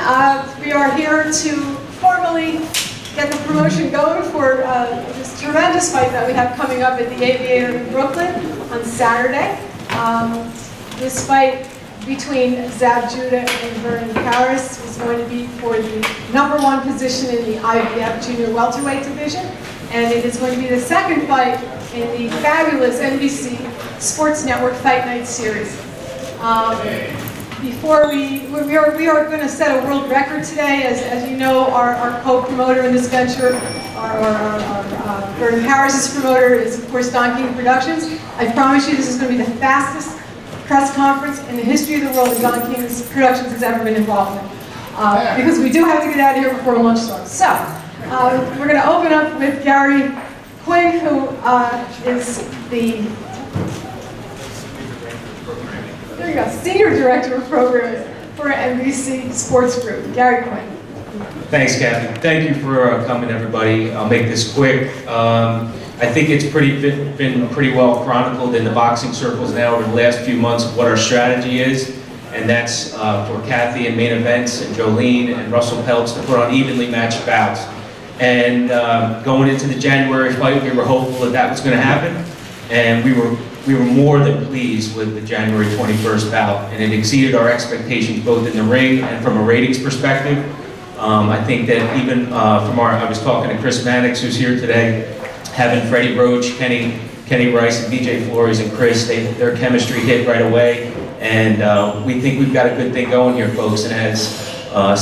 We are here to formally get the promotion going for this tremendous fight that we have coming up at the Aviator in Brooklyn on Saturday. This fight between Zab Judah and Vernon Paris is going to be for the #1 position in the IBF Junior Welterweight division, and it is going to be the second fight in the fabulous NBC Sports Network Fight Night Series. Before we are going to set a world record today. As you know, our co-promoter in this venture, our Vernon Paris' promoter is, of course, Don King Productions. I promise you this is going to be the fastest press conference in the history of the world that Don King Productions has ever been involved in. Because we do have to get out of here before lunch starts. So, we're going to open up with Gary Quinn, who is the Senior Director of Programs for NBC Sports Group. Gary Quinn. Thanks, Kathy. Thank you for coming, everybody. I'll make this quick. I think it's been pretty well chronicled in the boxing circles now over the last few months of what our strategy is, and that's for Kathy and Main Events and Jolene and Russell Peltz to put on evenly matched bouts. And going into the January fight, we were hopeful that was going to happen, and we were more than pleased with the January 21st bout, and it exceeded our expectations both in the ring and from a ratings perspective. I think that even I was talking to Chris Mannix, who's here today, having Freddie Roach, Kenny Rice, and BJ Flores and Chris, their chemistry hit right away, and we think we've got a good thing going here, folks. And as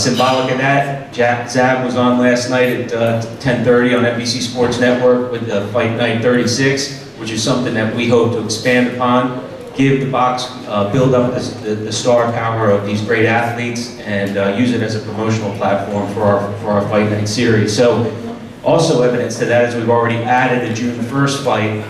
symbolic of that, Zab was on last night at 10:30 on NBC Sports Network with the Fight Night 36, which is something that we hope to expand upon, give the box, build up the star power of these great athletes, and use it as a promotional platform for our Fight Night series. So, also evidence to that is we've already added a June 1st fight,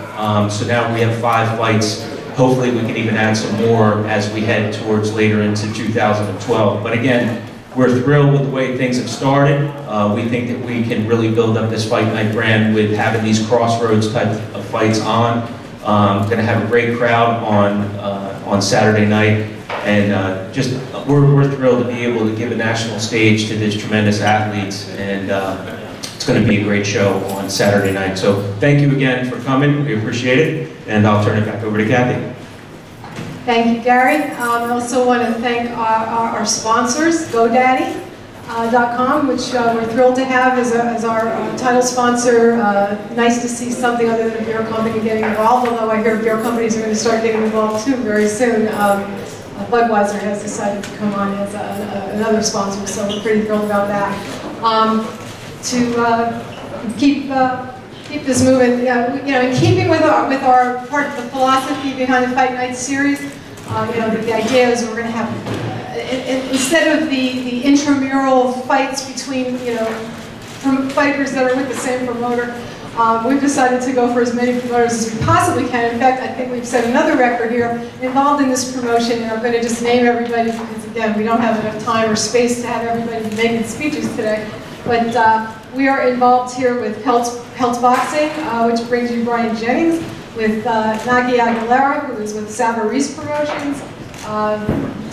so now we have 5 fights. Hopefully we can even add some more as we head towards later into 2012. But again, we're thrilled with the way things have started. We think that we can really build up this Fight Night brand with having these crossroads type of fights on. Going to have a great crowd on Saturday night, and we're thrilled to be able to give a national stage to these tremendous athletes, and it's going to be a great show on Saturday night. So thank you again for coming. We appreciate it, and I'll turn it back over to Kathy. Thank you, Gary. I also want to thank our sponsors, GoDaddy.com, which we're thrilled to have as our title sponsor. Nice to see something other than a beer company getting involved, although I hear beer companies are going to start getting involved too very soon. Budweiser has decided to come on as another sponsor, so we're pretty thrilled about that. To keep this moving, in keeping with our part of the philosophy behind the Fight Night series, the idea is we're going to have, instead of the intramural fights between, fighters that are with the same promoter, we've decided to go for as many promoters as we possibly can. In fact, I think we've set another record here involved in this promotion, and I'm going to just name everybody because, again, we don't have enough time or space to have everybody making speeches today. But we are involved here with Peltz Boxing, which brings you Brian Jennings, with Nagi Aguilera, who is with Savarese Promotions,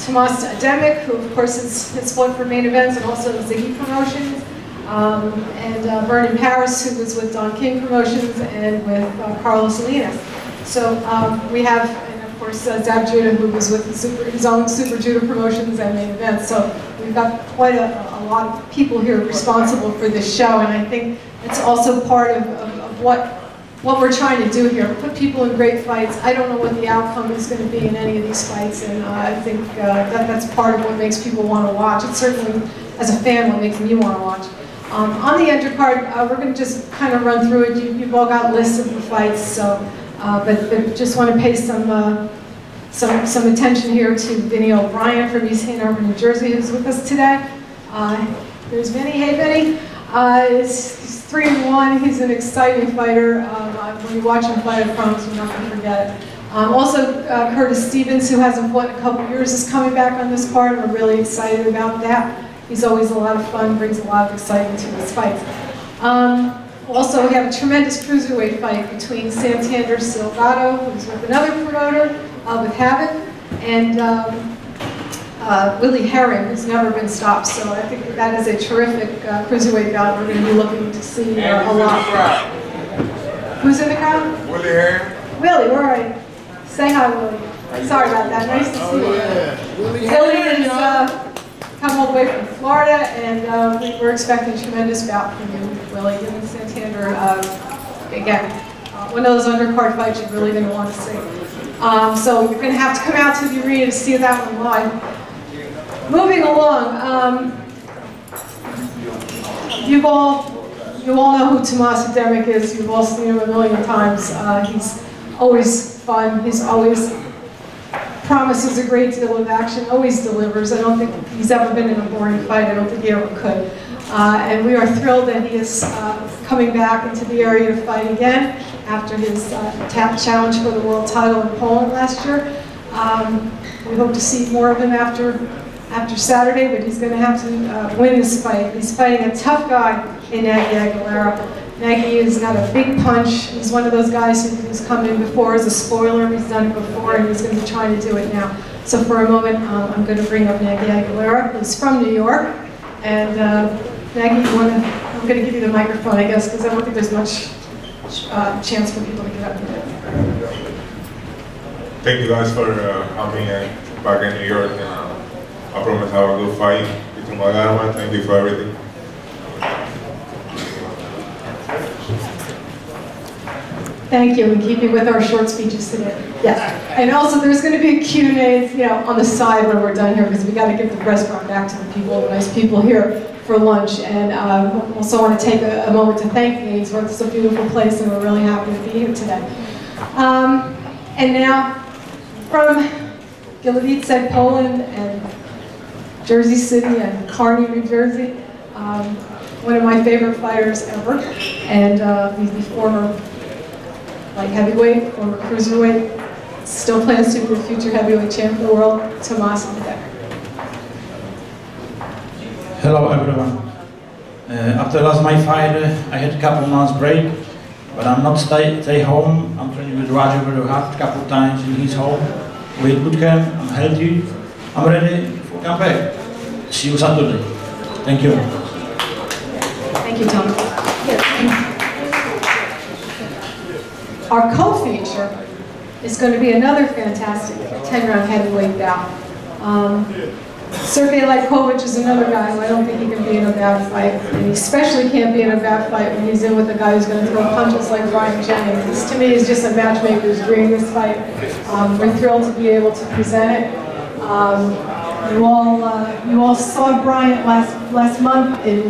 Tomas Ademic, who of course has fought for Main Events and also Ziggy Promotions, and Vernon Paris, who was with Don King Promotions and with Carlos Salinas. So we have, and of course, Zab Judah, who was with his own Super Judah Promotions and Main Events. So we've got quite a lot of people here responsible for this show, and I think it's also part of what we're trying to do here. Put people in great fights. I don't know what the outcome is going to be in any of these fights, and I think that's part of what makes people want to watch. It's certainly, as a fan, what makes me want to watch. On the undercard, we're going to just kind of run through it. You've all got lists of the fights, so but just want to pay some attention here to Vinny O'Brien from East Hanover, New Jersey, who's with us today. There's Vinny. Hey, Vinny. He's 3-1. He's an exciting fighter. When you watch him fight, I promise you're not going to forget it. Also, Curtis Stevens, who hasn't fought in a couple years, is coming back on this card. We're really excited about that. He's always a lot of fun, brings a lot of excitement to his fights. Also, we have a tremendous cruiserweight fight between Santander Silgado, who's with another promoter, with Habit, and Willie Herring, who's never been stopped. So I think that is a terrific cruiserweight bout. We're going to be looking to see a lot. Who's in the crowd? Willie Herring. Willie, where are you? Say hi, Willie. Sorry about that. Nice to see you. Willie has come all the way from Florida, and we're expecting a tremendous bout from you, Willie. Dylan Santander, again, one of those undercard fights you're really going to want to see. So you're going to have to come out to the arena to see that one live. Moving along, you all know who Tomas Ademic is. You've all seen him a million times. He's always fun. He's always promises a great deal of action, always delivers. I don't think he's ever been in a boring fight. I don't think he ever could. And we are thrilled that he is coming back into the area to fight again after his challenge for the world title in Poland last year. We hope to see more of him after Saturday, but he's going to have to win this fight. He's fighting a tough guy in Nagy Aguilera. Nagy has got a big punch. He's one of those guys who's come in before as a spoiler. He's done it before, and he's going to be trying to do it now. So for a moment, I'm going to bring up Nagy Aguilera, who's from New York. And Nagy, I'm going to give you the microphone, I guess, because I don't think there's much chance for people to get up here. Thank you guys for having me back in New York. I promise I will go fight with Magarma. Thank you for everything. Thank you, and keep it with our short speeches today. Yes, and also there's going to be a Q&A, on the side when we're done here, because we got to give the restaurant back to the people, the nice people here for lunch. And also want to take a moment to thank Nate's. It's a beautiful place, and we're really happy to be here today. And now, from Gliwice, Poland, and Jersey City, and Kearney, New Jersey, one of my favorite fighters ever, and he's the former light heavyweight, former cruiserweight, still plans to be the future heavyweight champ of the world, Tomas Ademic. Hello everyone. After last my fight, I had a couple months break, but I'm not stay home. I'm training with Roger very hard a couple times in his home. We had good camp, I'm healthy, I'm ready for come back. See you Saturday. Thank you. Thank you, Tom. Our co-feature is going to be another fantastic 10-round heavyweight bout. Sergey Lykovich is another guy who I don't think he can be in a bad fight, and he especially can't be in a bad fight when he's in with a guy who's going to throw punches like Brian Jennings. This, to me, is just a matchmaker's dream, this fight. We're thrilled to be able to present it. You all saw Bryant last month in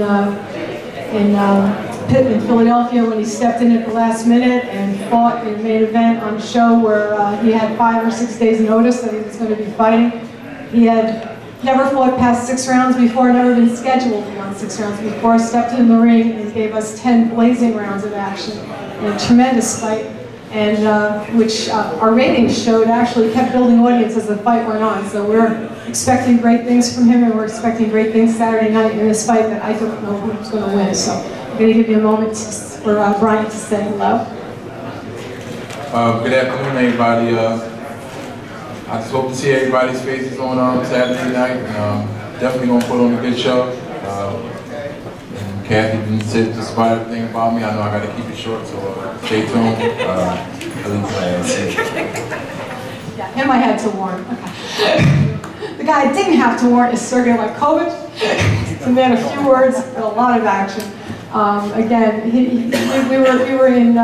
Philadelphia when he stepped in at the last minute and fought in the main event on a show where he had 5 or 6 days notice that he was going to be fighting. He had never fought past 6 rounds before, never been scheduled beyond 6 rounds before, stepped in the ring and gave us 10 blazing rounds of action in a tremendous fight, and which our ratings showed actually kept building audience as the fight went on. So we're expecting great things from him, and we're expecting great things Saturday night in this fight that I don't know who's going to win. So I'm going to give you a moment for Brian to say hello. Good afternoon, everybody. I just hope to see everybody's faces on Saturday night. Definitely going to put on a good show. And Kathy didn't say just about everything about me. I know I got to keep it short, so stay tuned. Yeah, him I had to warn. Okay. The guy I didn't have to warn is Sergey Lykovich. He's a man of few words, but a lot of action. Again, we were in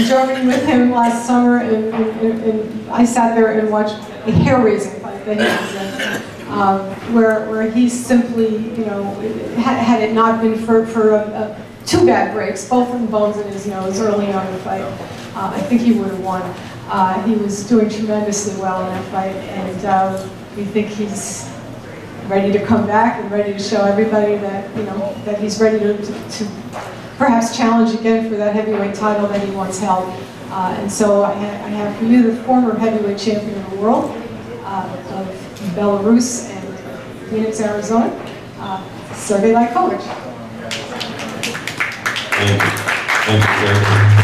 Germany with him last summer, and I sat there and watched a hair-raising fight that he was in, where he simply, had it not been for 2 bad breaks, both of the bones in his nose early on in the fight, I think he would have won. He was doing tremendously well in that fight, and we think he's ready to come back and ready to show everybody that that he's ready to perhaps challenge again for that heavyweight title that he once held. And so I have for you the former heavyweight champion of the world of Belarus and Phoenix, Arizona, Sergey Lykovich. Thank you. Thank you.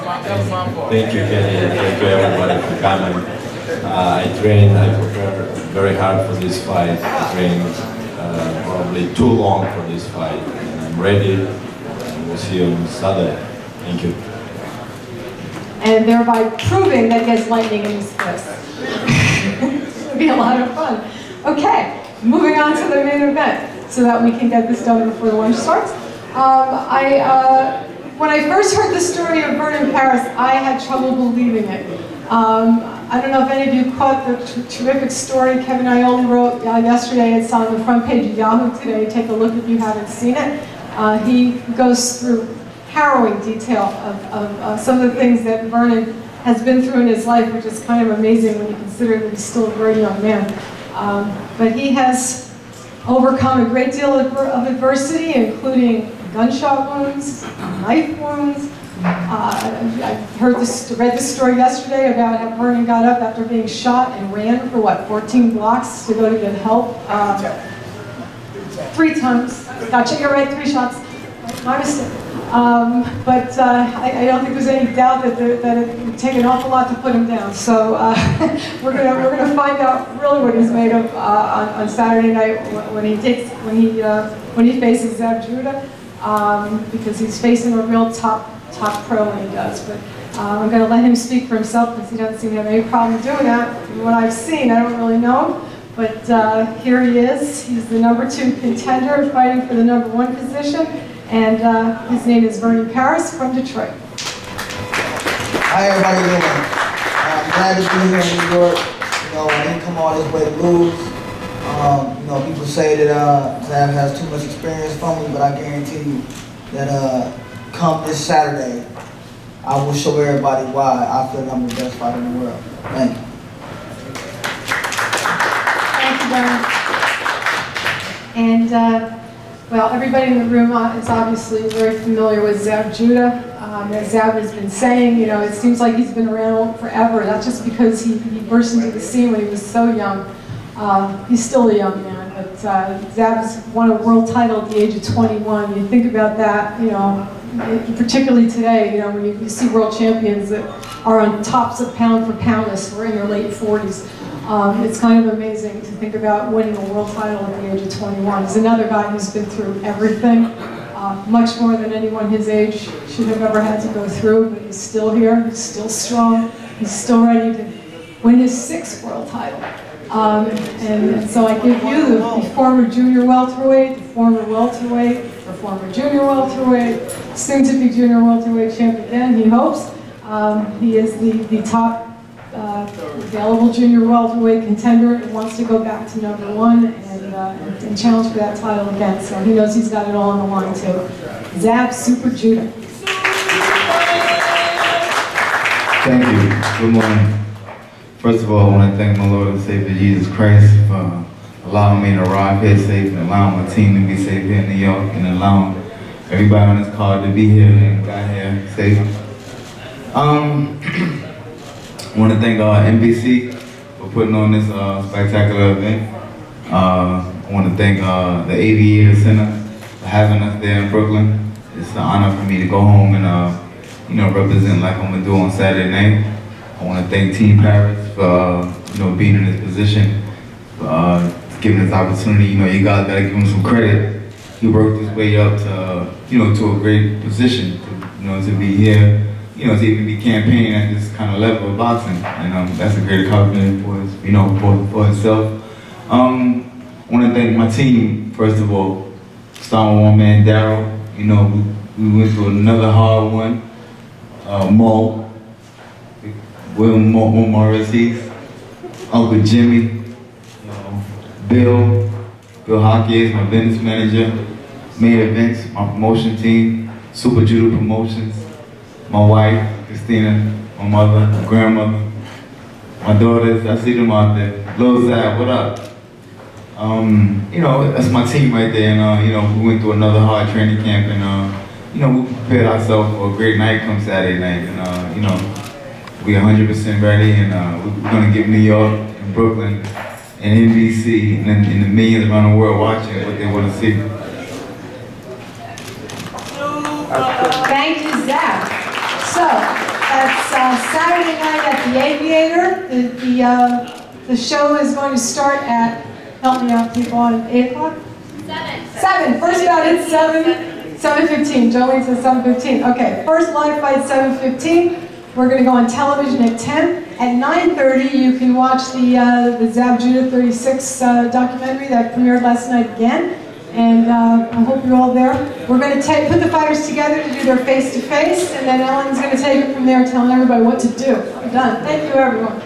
Thank you, Kenny, and thank you everybody for coming. I prepared very hard for this fight. I trained probably too long for this fight, and I'm ready. And we'll see you on Saturday. Thank you. And thereby proving that he has lightning in his fist. It'll be a lot of fun. Okay, moving on to the main event so that we can get this done before the lunch starts. When I first heard the story of Vernon Paris, I had trouble believing it. I don't know if any of you caught the terrific story Kevin Aioli wrote yesterday. It's on the front page of Yahoo today. Take a look if you haven't seen it. He goes through harrowing detail of some of the things that Vernon has been through in his life, which is kind of amazing when you consider that he's still a very young man. But he has overcome a great deal of adversity, including gunshot wounds, knife wounds. I read this story yesterday about how Vernon got up after being shot and ran for what, 14 blocks to go to get help. 3 times. Gotcha, you're right, 3 shots. My mistake. But I don't think there's any doubt that it would take an awful lot to put him down. So we're gonna find out really what he's made of on Saturday night when he faces Zab Judah, because he's facing a real top pro when he does. But I'm going to let him speak for himself because he doesn't seem to have any problem doing that. From what I've seen, I don't really know him. But here he is. He's the #2 contender fighting for the #1 position. And his name is Vernon Paris from Detroit. How everybody doing? I'm glad to be here in New York. You know, I didn't come all this way to lose. You know, people say that Zab has too much experience from me, but I guarantee you that come this Saturday, I will show everybody why I feel I'm the best fighter in the world. Thank you. Thank you, Vernon. And well, everybody in the room is obviously very familiar with Zab Judah. As Zab has been saying, you know, it seems like he's been around forever. Not just because he burst into the scene when he was so young. He's still a young man, but Zab's won a world title at the age of 21. You think about that, you know, particularly today, you know, when you see world champions that are on tops of pound for pound lists, we're in their late 40s. It's kind of amazing to think about winning a world title at the age of 21. He's another guy who's been through everything, much more than anyone his age should have ever had to go through, but he's still here, he's still strong, he's still ready to win his 6th world title. And so I give you the former junior welterweight, the former welterweight, the former junior welterweight, soon to be junior welterweight champ again, he hopes. He is the top available junior welterweight contender and wants to go back to #1 and challenge for that title again. So he knows he's got it all on the line too. Zab Super Judah. Thank you. Good morning. First of all, I want to thank my Lord and Savior Jesus Christ for allowing me to arrive here safe and allowing my team to be safe here in New York and allowing everybody on this card to be here and got here safe. I want to thank NBC for putting on this spectacular event. I want to thank the Aviator Center for having us there in Brooklyn. It's an honor for me to go home and you know, represent like I'm gonna do on Saturday night. I want to thank Team Paris for you know, being in this position, for giving this opportunity. You know, you guys gotta give him some credit. He worked his way up to you know, to a great position. You know, to be here. You know, to even be campaigning at this kind of level of boxing, and that's a great accomplishment for his, you know, for himself. I want to thank my team first of all, starting with one man, Daryl. You know, we went through another hard one. Mo, Will Morrissey, Uncle Jimmy, you know, Bill Hockey is my business manager, Main Events, my promotion team, Super Judah Promotions. My wife, Christina, my mother, my grandmother, my daughters, I see them out there. Lil Zab, what up? You know, that's my team right there, and you know, we went through another hard training camp, and you know, we prepared ourselves for a great night come Saturday night, and you know, we're 100% ready, and we're gonna give New York and Brooklyn and NBC and the millions around the world watching what they want to see. Thank you, Zab. So, Saturday night at the Aviator. The show is going to start at, help me out people, at 8 o'clock? 7. First bout at 7:15. Jolene says 7:15. Okay, first live fight 7:15. We're going to go on television at 10. At 9:30, you can watch the Zab Judah 36 documentary that premiered last night again. And I hope you're all there. We're going to put the fighters together to do their face-to-face, and then Ellen's going to take it from there, telling everybody what to do. I'm done. Thank you, everyone.